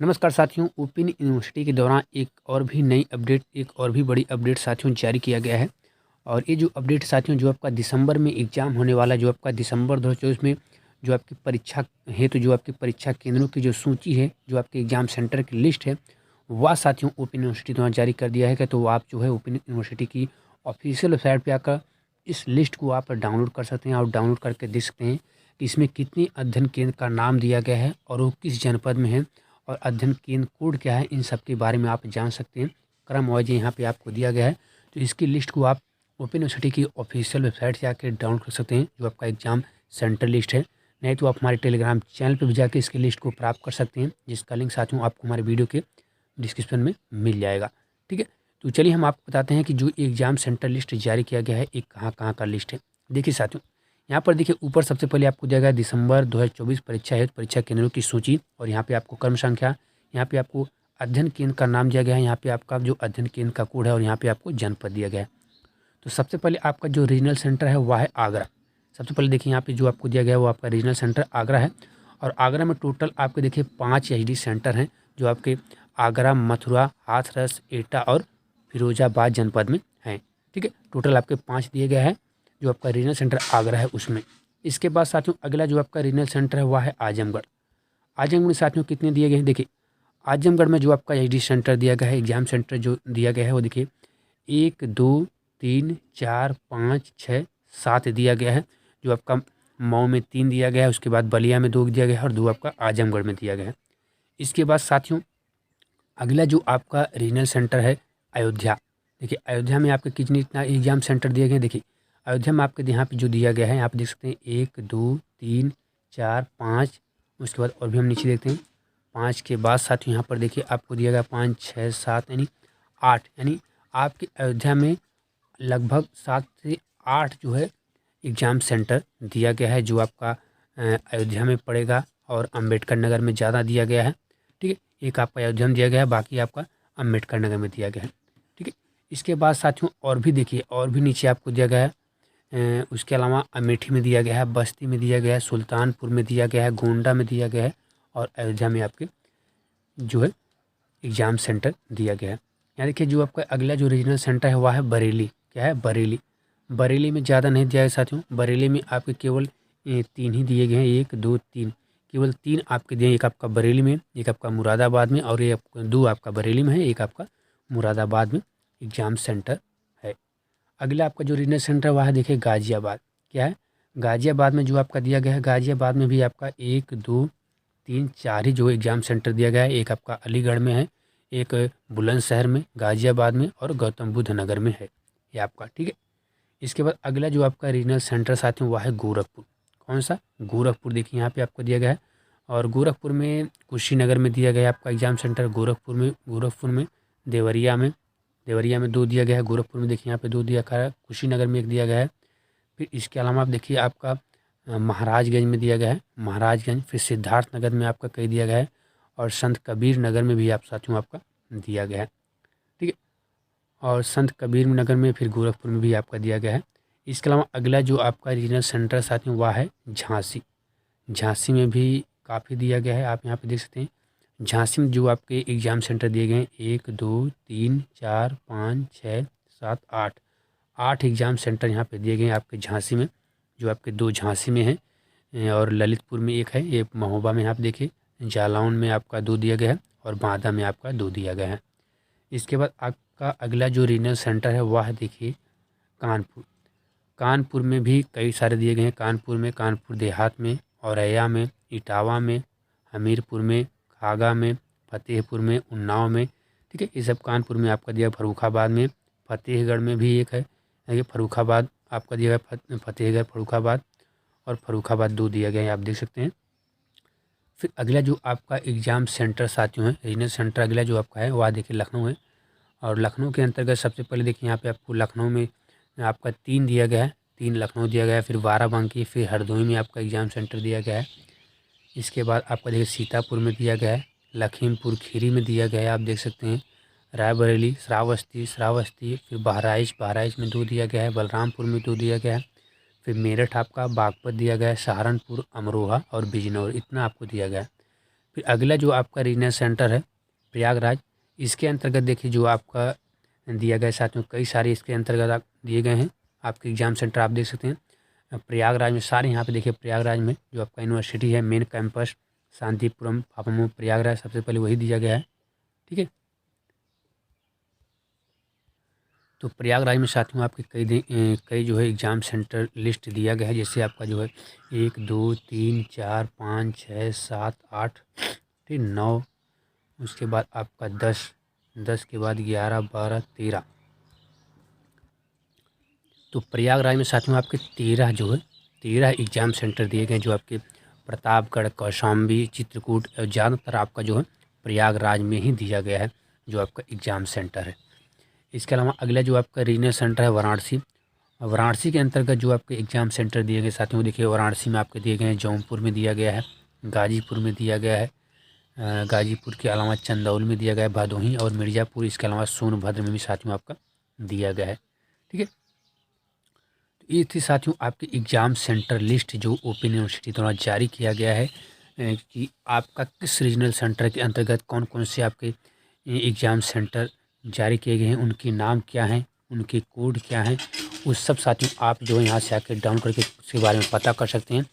नमस्कार साथियों, open university के दौरान एक और भी नई अपडेट, एक और भी बड़ी अपडेट साथियों जारी किया गया है। और ये जो अपडेट साथियों जो आपका दिसंबर में एग्ज़ाम होने वाला, जो आपका दिसंबर 2024 में जो आपकी परीक्षा है, तो जो आपकी परीक्षा केंद्रों की जो सूची है, जो आपके एग्ज़ाम सेंटर की लिस्ट है, वह साथियों ओपन यूनिवर्सिटी द्वारा जारी कर दिया है। कि तो आप जो है ओपन यूनिवर्सिटी की ऑफिशियल वेबसाइट पर आकर इस लिस्ट को आप डाउनलोड कर सकते हैं और डाउनलोड करके देख सकते हैं कि इसमें कितनी अध्ययन केंद्र का नाम दिया गया है और वो किस जनपद में है और अध्ययन केंद्र कोड क्या है। इन सब के बारे में आप जान सकते हैं। क्रम वाइज यहाँ पे आपको दिया गया है, तो इसकी लिस्ट को आप ओपन यूनिवर्सिटी की ऑफिशियल वेबसाइट से आकर डाउनलोड कर सकते हैं, जो आपका एग्जाम सेंटर लिस्ट है। नहीं तो आप हमारे टेलीग्राम चैनल पर भी जाकर इसकी लिस्ट को प्राप्त कर सकते हैं, जिसका लिंक साथियों आपको हमारे वीडियो के डिस्क्रिप्शन में मिल जाएगा। ठीक है, तो चलिए हम आपको बताते हैं कि जो एग्जाम सेंटर लिस्ट जारी किया गया है, एक कहाँ कहाँ का लिस्ट है। देखिए साथियों, यहाँ पर देखिए ऊपर सबसे पहले आपको दिया गया दिसंबर 2024 परीक्षा है, परीक्षा केंद्रों की सूची। और यहाँ पे आपको क्रम संख्या, यहाँ पे आपको अध्ययन केंद्र का नाम दिया गया है, यहाँ पे आपका जो अध्ययन केंद्र का कोड है, और यहाँ पे आपको जनपद दिया गया है। तो सबसे पहले आपका जो रीजनल सेंटर है वह है आगरा। सबसे पहले देखिए यहाँ पे जो आपको दिया गया है वो आपका रीजनल सेंटर आगरा है। और आगरा में टोटल आपके देखिए 5 एचडी सेंटर हैं, जो आपके आगरा, मथुरा, हाथरस, एटा और फिरोजाबाद जनपद में हैं। ठीक है, टोटल आपके 5 दिए गए हैं जो आपका रीजनल सेंटर आगरा है उसमें। इसके बाद साथियों अगला जो आपका रीजनल सेंटर है वह है आजमगढ़। आजमगढ़ में साथियों कितने दिए गए हैं, देखिए आजमगढ़ में जो आपका एचडी सेंटर दिया गया है, एग्जाम सेंटर जो दिया गया है वो देखिए 1 2 3 4 5 6 7 दिया गया है। जो आपका मऊ में 3 दिया गया है, उसके बाद बलिया में 2 दिया गया है और 2 आपका आजमगढ़ में दिया गया है। इसके बाद साथियों अगला जो आपका रीजनल सेंटर है अयोध्या। देखिए अयोध्या में आपके कितने इतना एग्जाम सेंटर दिए गए हैं। देखिए अयोध्या में आपके यहाँ पे जो दिया गया है, आप देख सकते हैं 1 2 3 4 5। उसके बाद और भी हम नीचे देखते हैं 5 के बाद साथियों यहाँ पर देखिए आपको दिया गया 5 6 7 यानी 8, यानी आपकी अयोध्या में लगभग 7 से 8 जो है एग्ज़ाम सेंटर दिया गया है, जो आपका अयोध्या में पड़ेगा। और अम्बेडकर नगर में ज़्यादा दिया गया है। ठीक है, एक आपका अयोध्या में दिया गया है, बाकी आपका अम्बेडकर नगर में दिया गया है। ठीक है, इसके बाद साथियों और भी देखिए, और भी नीचे आपको दिया गया है। उसके अलावा अमेठी में दिया गया है, बस्ती में दिया गया है, सुल्तानपुर में दिया गया है, गोंडा में दिया गया है और अयोध्या में आपके जो है एग्ज़ाम सेंटर दिया गया है। यहाँ देखिए जो आपका अगला जो रीजनल सेंटर है वह है बरेली। क्या है, बरेली। बरेली में ज़्यादा नहीं दिया है साथियों, बरेली में आपके केवल 3 ही दिए गए हैं, 1 2 3, केवल 3 आपके दिए। एक आपका बरेली में, एक आपका मुरादाबाद में और एक 2 आपका बरेली में है, एक आपका मुरादाबाद में एग्ज़ाम सेंटर है। अगला आपका जो रीजनल सेंटर वह है देखिए गाज़ियाबाद। क्या है, गाज़ियाबाद में जो आपका दिया गया है, गाज़ियाबाद में भी आपका 1 2 3 4 ही जो एग्ज़ाम सेंटर दिया गया है। एक आपका अलीगढ़ में है, एक बुलंदशहर में, गाज़ियाबाद में और गौतम बुद्ध नगर में है ये आपका। ठीक है, इसके बाद अगला जो आपका रीजनल सेंटर साथियों वह है गोरखपुर। कौन सा, गोरखपुर। देखिए यहाँ पे आपको दिया गया है और गोरखपुर में कुशीनगर में दिया गया है आपका एग्ज़ाम सेंटर। गोरखपुर में देवरिया में 2 दिया गया है। गोरखपुर में देखिए यहाँ पे 2 दिया गया है, कुशीनगर में 1 दिया गया है। फिर इसके अलावा आप देखिए आपका महाराजगंज में दिया गया है, महाराजगंज। फिर सिद्धार्थनगर में आपका कई दिया गया है और संत कबीर नगर में भी आप साथियों आपका दिया गया है। ठीक है, और संत कबीर नगर में फिर गोरखपुर में भी आपका दिया गया है। इसके अलावा अगला जो आपका रीजनल सेंटर साथियों वह है झांसी। झांसी में भी काफ़ी दिया गया है, आप यहाँ पे देख सकते हैं। झांसी में जो आपके एग्ज़ाम सेंटर दिए गए हैं 1 2 3 4 5 6 7 8 एग्ज़ाम सेंटर यहाँ पे दिए गए हैं आपके झांसी में, जो आपके 2 झांसी में हैं और ललितपुर में 1 है, एक महोबा में आप देखिए, जालौन में आपका 2 दिया गया है और बांदा में आपका 2 दिया गया है। इसके बाद आपका अगला जो रीजनल सेंटर है वह है देखिए कानपुर। कानपुर में भी कई सारे दिए गए हैं, कानपुर देहात में, औरैया में, इटावा में, हमीरपुर में, खागा में, फतेहपुर में, उन्नाव में। ठीक है, ये सब कानपुर में आपका दिया। फर्रुखाबाद में, फतेहगढ़ में भी 1 है, ये फर्रुखाबाद आपका दिया गया, फतेहगढ़ फर्रुखाबाद और फर्रुखाबाद 2 दिया गया है, आप देख सकते हैं। फिर अगला जो आपका एग्ज़ाम सेंटर साथियों है, रीजनल सेंटर अगला जो आपका है वह देखिए लखनऊ है। और लखनऊ के अंतर्गत सबसे पहले देखिए यहाँ पे आपको लखनऊ में आपका 3 दिया गया है, 3 लखनऊ दिया गया है। फिर बाराबंकी, फिर हरदोई में आपका एग्ज़ाम सेंटर दिया गया है। इसके बाद आपका देखिए सीतापुर में दिया गया है, लखीमपुर खीरी में दिया गया है, आप देख सकते हैं। रायबरेली, श्रावस्ती, फिर बहराइच में 2 दिया गया है, बलरामपुर में 2 दिया गया है। फिर मेरठ आपका, बागपत दिया गया है, सहारनपुर, अमरोहा और बिजनौर, इतना आपको दिया गया है। फिर अगला जो आपका रीजनल सेंटर है प्रयागराज, इसके अंतर्गत देखिए जो आपका दिया गया साथियों, कई सारे इसके अंतर्गत आप दिए गए हैं आपके एग्ज़ाम सेंटर आप देख सकते हैं प्रयागराज में सारे। यहाँ पे देखिए प्रयागराज में जो आपका यूनिवर्सिटी है मेन कैंपस शांतिपुरम पापमू प्रयागराज, सबसे पहले वही दिया गया है। ठीक है, तो प्रयागराज में साथियों आपके कई जो है एग्ज़ाम सेंटर लिस्ट दिया गया है। जैसे आपका जो है 1 2 3 4 5 6 7 8 ठीक 9, उसके बाद आपका 10 के बाद 11 12 13। तो प्रयागराज में साथियों आपके 13 एग्ज़ाम सेंटर दिए गए जो आपके प्रतापगढ़, कौशाम्बी, चित्रकूट और ज़्यादातर आपका जो है प्रयागराज में ही दिया गया है जो आपका एग्ज़ाम सेंटर है। इसके अलावा अगला जो आपका रीजनल सेंटर है वाराणसी। वाराणसी के अंतर्गत जो आपके एग्ज़ाम सेंटर दिए गए साथियों, देखिए वाराणसी में आपके दिए गए हैं जौनपुर में दिया गया है, गाजीपुर में दिया गया है, गाजीपुर के अलावा चंदौली में दिया गया है, भदोही और मिर्ज़ापुर, इसके अलावा सोनभद्र में भी साथियों आपका दिया गया है। ठीक है, तो ये थी साथियों आपके एग्ज़ाम सेंटर लिस्ट जो ओपन यूनिवर्सिटी द्वारा जारी किया गया है कि आपका किस रीजनल सेंटर के अंतर्गत कौन कौन से आपके एग्ज़ाम सेंटर जारी किए गए हैं, उनके नाम क्या हैं, उनके कोड क्या हैं, उस सब साथियों आप जो है यहाँ से आकर डाउनलोड करके उसके बारे में पता कर सकते हैं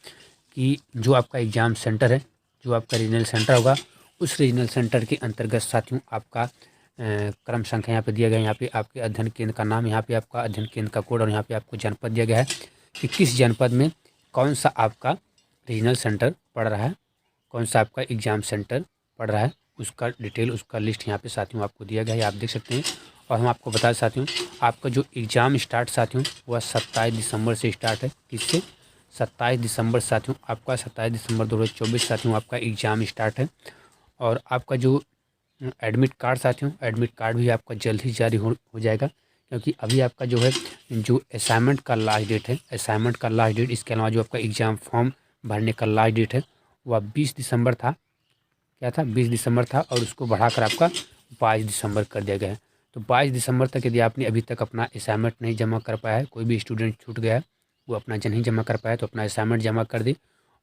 कि जो आपका एग्ज़ाम सेंटर है, जो आपका रीजनल सेंटर होगा, उस रीजनल सेंटर के अंतर्गत साथियों आपका क्रम संख्या यहाँ पे दिया गया है। यहाँ पे आपके अध्ययन केंद्र का नाम, यहाँ पे आपका अध्ययन केंद्र का कोड और यहाँ पे आपको जनपद दिया गया है कि किस जनपद में कौन सा आपका रीजनल सेंटर पड़ रहा है, कौन सा आपका एग्ज़ाम सेंटर पड़ रहा है, उसका डिटेल, उसका लिस्ट यहाँ पे साथियों आपको दिया गया है, आप देख सकते हैं। और हम आपको बता साथियों आपका जो एग्ज़ाम स्टार्ट साथियों वह 27 दिसंबर से स्टार्ट है। किससे? 27 दिसंबर साथियों आपका 27 दिसंबर 2024 साथियों आपका एग्ज़ाम स्टार्ट है। और आपका जो एडमिट कार्ड साथियों, एडमिट कार्ड भी आपका जल्द ही जारी हो जाएगा, क्योंकि अभी आपका जो है जो असाइनमेंट का लास्ट डेट है, असाइनमेंट का लास्ट डेट, इसके अलावा जो आपका एग्ज़ाम फॉर्म भरने का लास्ट डेट है वह 20 दिसंबर था। क्या था? 20 दिसंबर था और उसको बढ़ाकर आपका 22 दिसंबर कर दिया गया है। तो 22 दिसंबर तक यदि आपने अभी तक अपना असाइनमेंट नहीं जमा कर पाया है, कोई भी स्टूडेंट छूट गया है, वो अपना नहीं जमा कर पाया, तो अपना असाइनमेंट जमा कर दे।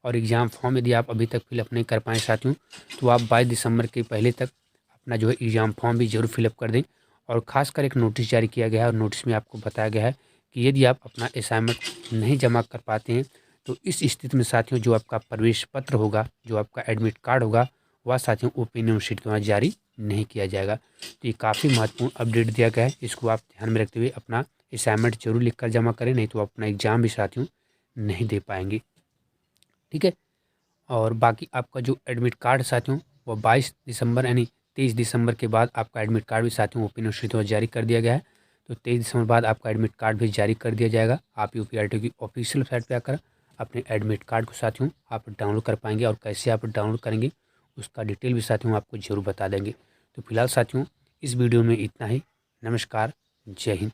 और एग्ज़ाम फॉर्म यदि आप अभी तक फिलअप नहीं कर पाएँ साथियों, तो आप 22 दिसंबर के पहले तक अपना जो है एग्ज़ाम फॉर्म भी ज़रूर फिलअप कर दें। और ख़ासकर एक नोटिस जारी किया गया है और नोटिस में आपको बताया गया है कि यदि आप अपना असाइनमेंट नहीं जमा कर पाते हैं, तो इस स्थिति में साथियों जो आपका प्रवेश पत्र होगा, जो आपका एडमिट कार्ड होगा, वह साथियों ओपन यूनिवर्सिटी द्वारा जारी नहीं किया जाएगा। तो ये काफ़ी महत्वपूर्ण अपडेट दिया गया है, इसको आप ध्यान में रखते हुए अपना असाइनमेंट जरूर लिख कर जमा करें, नहीं तो आप अपना एग्ज़ाम भी साथियों नहीं दे पाएंगे। ठीक है, और बाकी आपका जो एडमिट कार्ड साथियों वो 22 दिसंबर यानी 23 दिसंबर के बाद आपका एडमिट कार्ड भी साथियों ओपन यूनिवर्सिटी द्वारा जारी कर दिया गया है। तो 23 दिसंबर बाद आपका एडमिट कार्ड भी जारी कर दिया जाएगा। आप यूपीआईटी की ऑफिशियल वेबसाइट पे आकर अपने एडमिट कार्ड को साथियों आप डाउनलोड कर पाएंगे, और कैसे आप डाउनलोड करेंगे उसका डिटेल भी साथियों आपको ज़रूर बता देंगे। तो फिलहाल साथियों इस वीडियो में इतना ही। नमस्कार, जय हिंद।